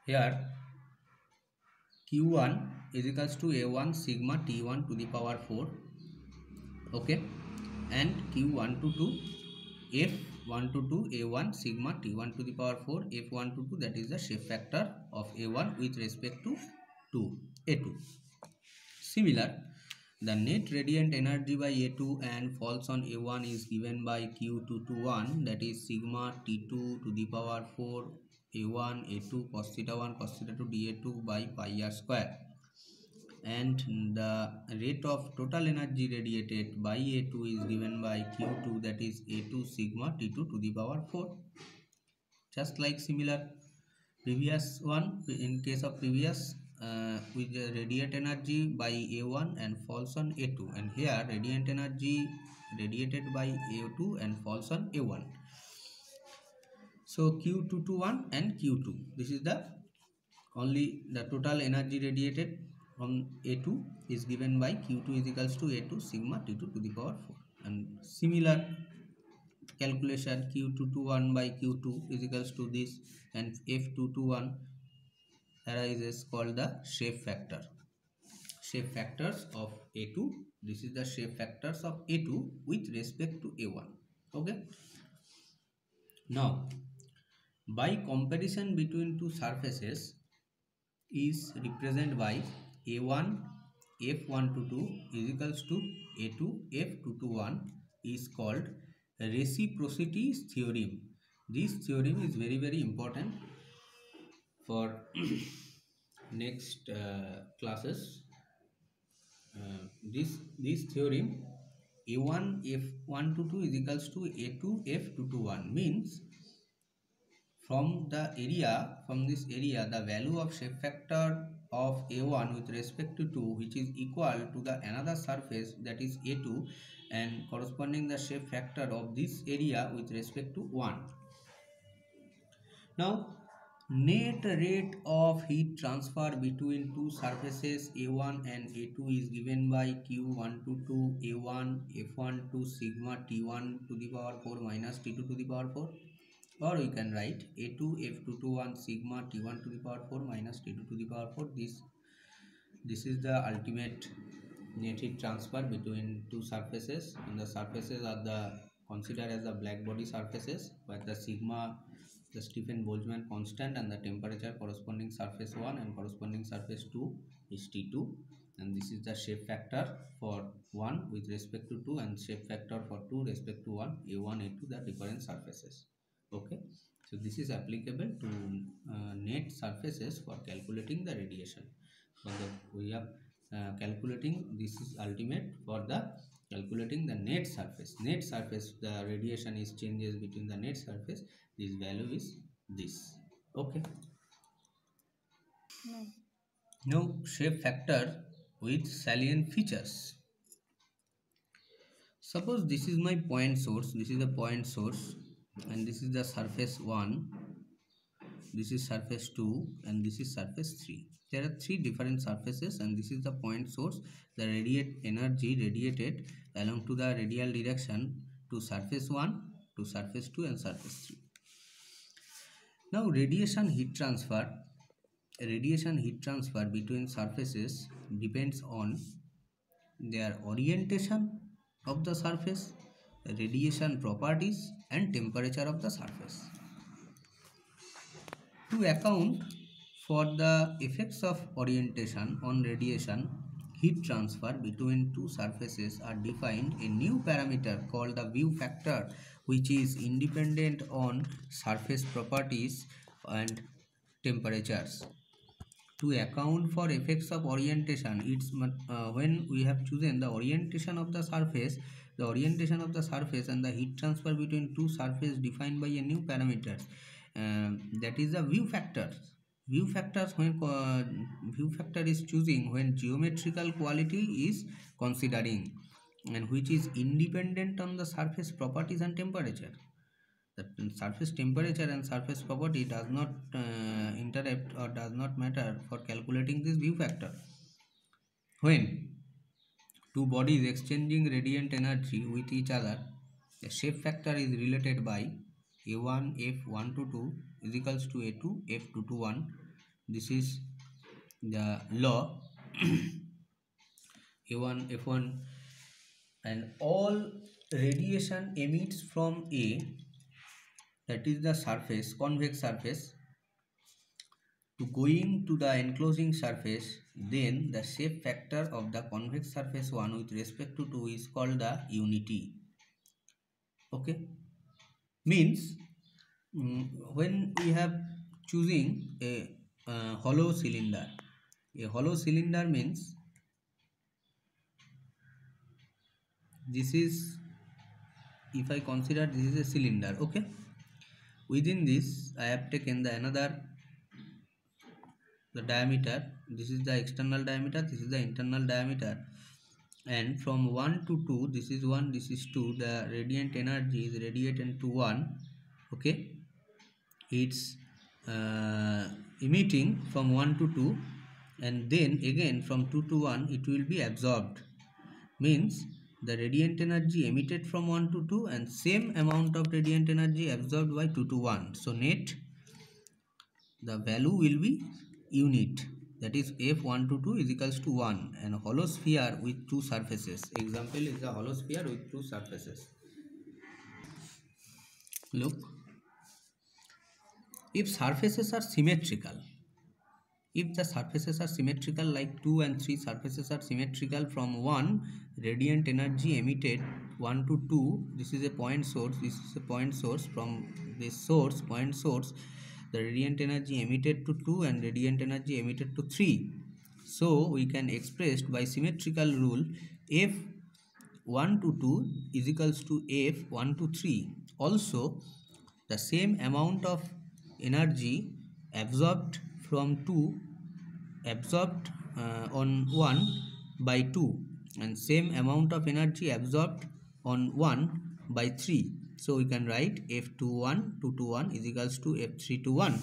Here Q1 is equals to A1 sigma T1 to the power 4, okay, and Q1 to 2 F1 to 2 A1 sigma T1 to the power 4 F1 to 2, that is the shape factor of A1 with respect to A2. Similar, the net radiant energy by A2 and falls on A1 is given by Q2 to 1, that is sigma T2 to the power 4 A1 A2 cos theta 1 cos theta 2 dA2 by pi r square, and the rate of total energy radiated by A2 is given by Q2, that is A2 sigma T2 to the power 4. Just like similar previous one, in case of previous with the radiant energy by A1 and falls on A2, and here radiant energy radiated by A2 and falls on A1. So Q2 to 1 and Q2, this is the only the total energy radiated from A2 is given by Q2 is equals to A2 sigma T2 to the power 4, and similar calculation Q2 to 1 by Q2 is equals to this, and F2 to 1 arises called the shape factor. Shape factors of A2, this is the shape factors of A2 with respect to A1, okay. Now by comparison between two surfaces is represented by A1 F1 to 2 is equals to A2 F2 to 1 is called reciprocity theorem. This theorem is very important for next classes. This theorem A1 F1 to 2 is equals to A2 F2 to 1 means from this area the value of shape factor of A1 with respect to 2, which is equal to the another surface, that is A2, and corresponding the shape factor of this area with respect to 1. Now net rate of heat transfer between two surfaces A1 and A2 is given by Q1 to 2 A1 F1 to sigma T1 to the power 4 minus T2 to the power 4, or we can write A2 F2 to 1 sigma T1 to the power 4 minus T2 to the power 4. This is the ultimate net heat transfer between two surfaces, and the surfaces are the considered as the black body surfaces, but the sigma, the Stefan Boltzmann constant, and the temperature corresponding surface 1 and corresponding surface 2 is T2, and this is the shape factor for 1 with respect to 2 and shape factor for 2 respect to 1 A1 A2, the different surfaces, okay. So this is applicable to net surfaces for calculating the radiation. So we are calculating, this is ultimate for the calculating the net surface. Net surface, the radiation is changes between the net surface, this value is this, okay. Now shape factor with salient features. Suppose this is my point source, this is the point source, and this is the surface 1, this is surface 2, and this is surface 3. There are three different surfaces, and this is the point source. The radiate energy radiated along to the radial direction to surface 1, to surface 2, and surface 3. Now radiation heat transfer between surfaces depends on their orientation of the surface, radiation properties, and temperature of the surface. To account for the effects of orientation on radiation heat transfer between two surfaces are defined a new parameter called the view factor, which is independent on surface properties and temperatures. To account for effects of orientation, it's when we have chosen the orientation of the surface and the heat transfer between two surfaces defined by a new parameter, that is the view factor. View factor is choosing when geometrical quality is considering, and which is independent on the surface properties and temperature. The surface temperature and surface property does not interact or does not matter for calculating this view factor. When two bodies exchanging radiant energy with each other, the shape factor is related by A1 F1 to 2 is equals to A2 F2 to 1, This is the law. A1 F1, and all radiation emits from A, that is the surface, convex surface, to going to the enclosing surface, then the shape factor of the convex surface 1 with respect to 2 is called the unity. Okay, means when we have choosing a hollow cylinder, means this is, if I consider this is a cylinder, okay, within this I have taken the diameter. This is the external diameter, this is the internal diameter, and from 1 to 2, this is 1, this is 2, the radiant energy is radiated to 1. Okay, it's emitting from 1 to 2, and then again from 2 to 1 it will be absorbed. Means the radiant energy emitted from 1 to 2 and same amount of radiant energy absorbed by 2 to 1. So net the value will be unit, that is F1 to 2 is equals to 1, and hollow sphere with two surfaces. Example is the hollow sphere with two surfaces. Look, if surfaces are symmetrical, if the surfaces are symmetrical, like 2 and 3 surfaces are symmetrical, from 1 radiant energy emitted 1 to 2, this is a point source, this is a point source, from this source, point source, the radiant energy emitted to 2 and radiant energy emitted to 3. So we can express by symmetrical rule F1 to 2 is equals to F1 to 3. Also the same amount of energy absorbed from 2 absorbed on 1 by 2, and same amount of energy absorbed on 1 by 3. So we can write F21 2 to 1 is equals to F3 to 1,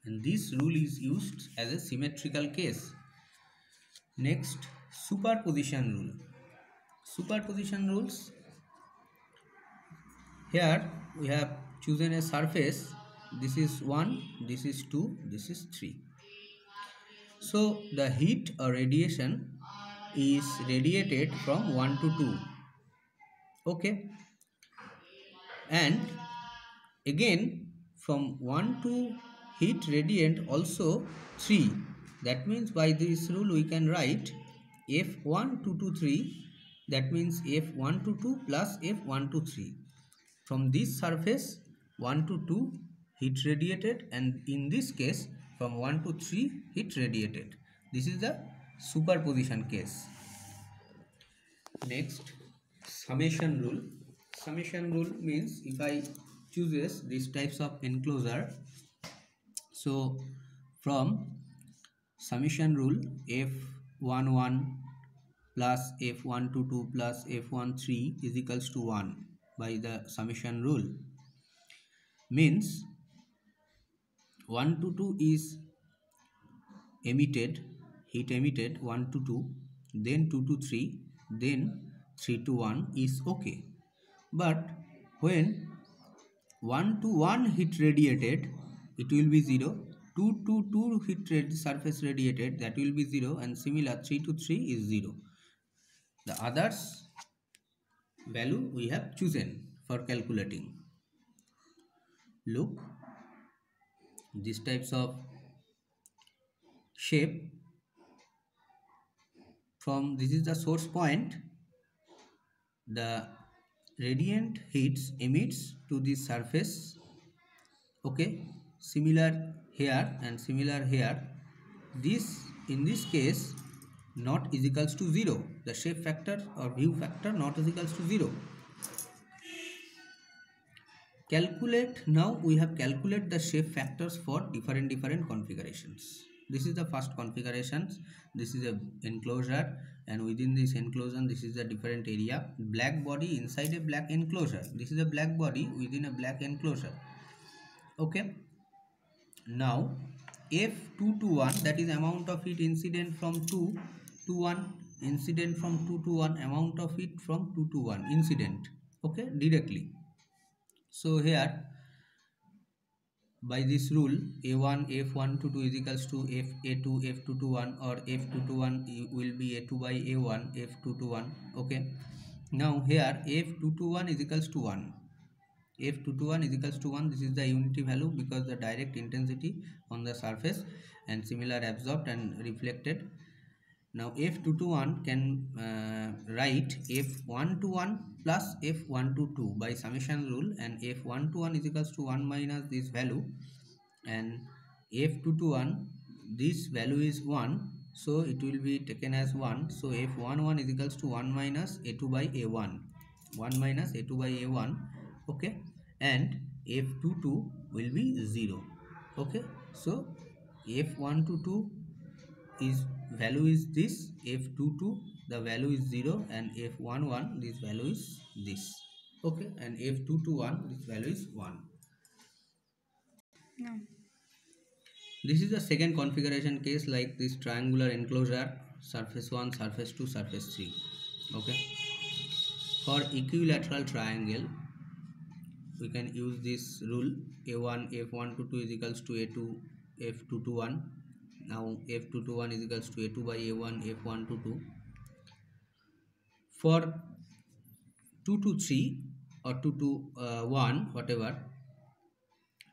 and this rule is used as a symmetrical case. Next, superposition rule. Superposition rules, here we have chosen a surface, this is 1, this is 2, this is 3. So the heat or radiation is radiated from 1 to 2. Okay, and again from 1 to heat radiant also 3. That means by this rule we can write F1 2 to 3, that means F1 to 2 plus F1 to 3. From this surface 1 to 2 heat radiated, and in this case from 1 to 3 heat radiated. This is the superposition case. Next, summation rule. Summation rule means if I chooses these types of enclosure, so from summation rule F11 plus F122 plus F13 is equals to 1 by the summation rule, means 1 to 2 is emitted, heat emitted 1 to 2, then 2 to 3, then 3 to 1 is okay. But when 1 to 1 heat radiated, it will be 0, 2 to 2 heat surface radiated, that will be 0, and similar 3 to 3 is 0. The others value we have chosen for calculating. Look, these types of shape, from this is the source point, the radiant heats emits to the surface. Okay, similar here and similar here. This, in this case, not is equals to 0. The shape factor or view factor not is equals to 0. Calculate, now we have calculate the shape factors for different configurations. This is the first configurations. This is a enclosure, and within this enclosure this is a different area, black body inside a black enclosure. This is a black body within a black enclosure. Okay, now F2 to 1, that is amount of heat incident from 2 to 1, incident from 2 to 1, amount of heat from 2 to 1 incident. Okay, directly. So here by this rule, a1 f122 is equals to fa2 f221, or f221 will be a2 by a1 f221. Okay, now here f221 is equals to 1. F221 is equals to 1. This is the unity value because the direct intensity on the surface, and similar absorbed and reflected. Now F221 can write F121 plus F122 by summation rule, and F121 is equals to 1 minus this value, and F221 this value is 1, so it will be taken as 1. So F11 is equals to 1 minus A2 by A1, 1 minus A2 by A1. Okay, and F22 will be 0. Okay, so F122 is value is this, F22 the value is 0, and F11 this value is this. Okay, and F221 this value is 1. No. This is the second configuration case, like this triangular enclosure, surface 1, surface 2, surface 3. Okay, for equilateral triangle we can use this rule, a1 f122 is equals to a2 f221. Now f221 is equals to a2 by a1 f122. For 2 to 3 or 2 to 1, whatever,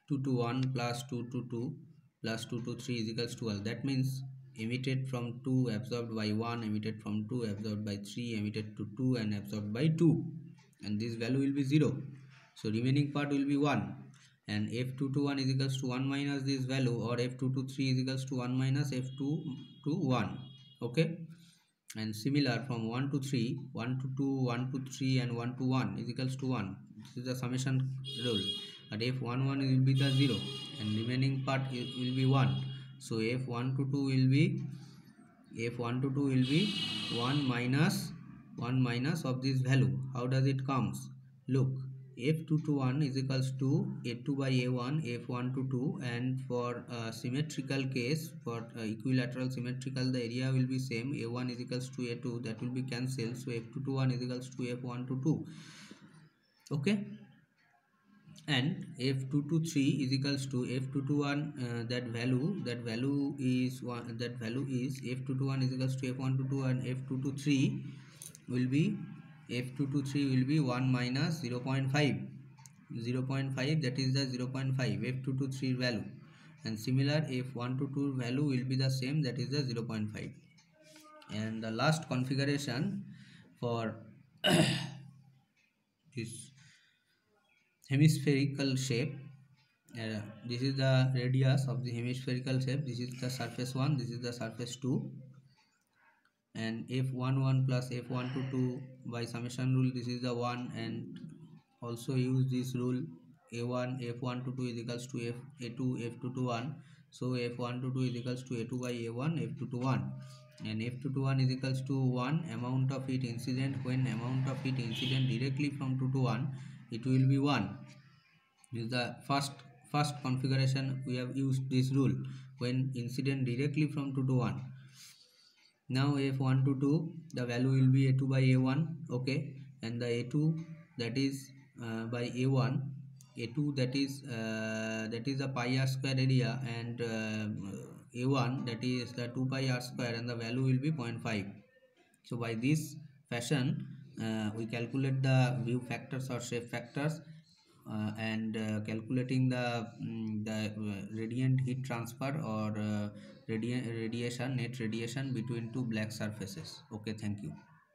2 to 1 plus 2 to 2 plus 2 to 3 is equals to 12. That means emitted from 2 absorbed by 1, emitted from 2 absorbed by 3, emitted to 2 and absorbed by 2, and this value will be 0. So remaining part will be 1, and f221 is equals to 1 minus this value, or f223 is equals to 1 minus f221. Okay, and similar from 1 to 3, 1 to 2, 1 to 3 and 1 to 1 is equals to 1. This is the summation rule. But f11 will be the 0, and remaining part will be 1. So f122 will be 1 minus of this value. How does it comes? Look, f221 is equals to a2 by a1 f122, and for symmetrical case, for equilateral symmetrical, the area will be same, a1 is equals to a2, that will be cancelled, so f221 is equals to f122. Okay, and f223 is equals to f221, that value is f221 is equals to f122, and f223 will be 1 minus 0.5, that is the 0.5 f223 value, and similar f122 value will be the same, that is the 0.5. And the last configuration for this hemispherical shape, this is the radius of the hemispherical shape, this is the surface 1, this is the surface 2, and f11 plus f122 by summation rule, this is the 1, and also use this rule, a1 f122 is equals to a2 f221, so f122 is equals to a2 by a1 f221, and f221 is equals to 1 amount of heat incident. When amount of heat incident directly from 2 to 1, it will be 1. This is the first configuration. We have used this rule when incident directly from 2 to 1. Now f122 the value will be a2 by a1. Okay, and the a2 that is by a1, a2 that is the pi r square area, and a1 that is the 2 pi r square, and the value will be 0.5. so by this fashion we calculate the view factors or shape factors, and calculating the radiant heat transfer or net radiation between two black surfaces. Okay, thank you.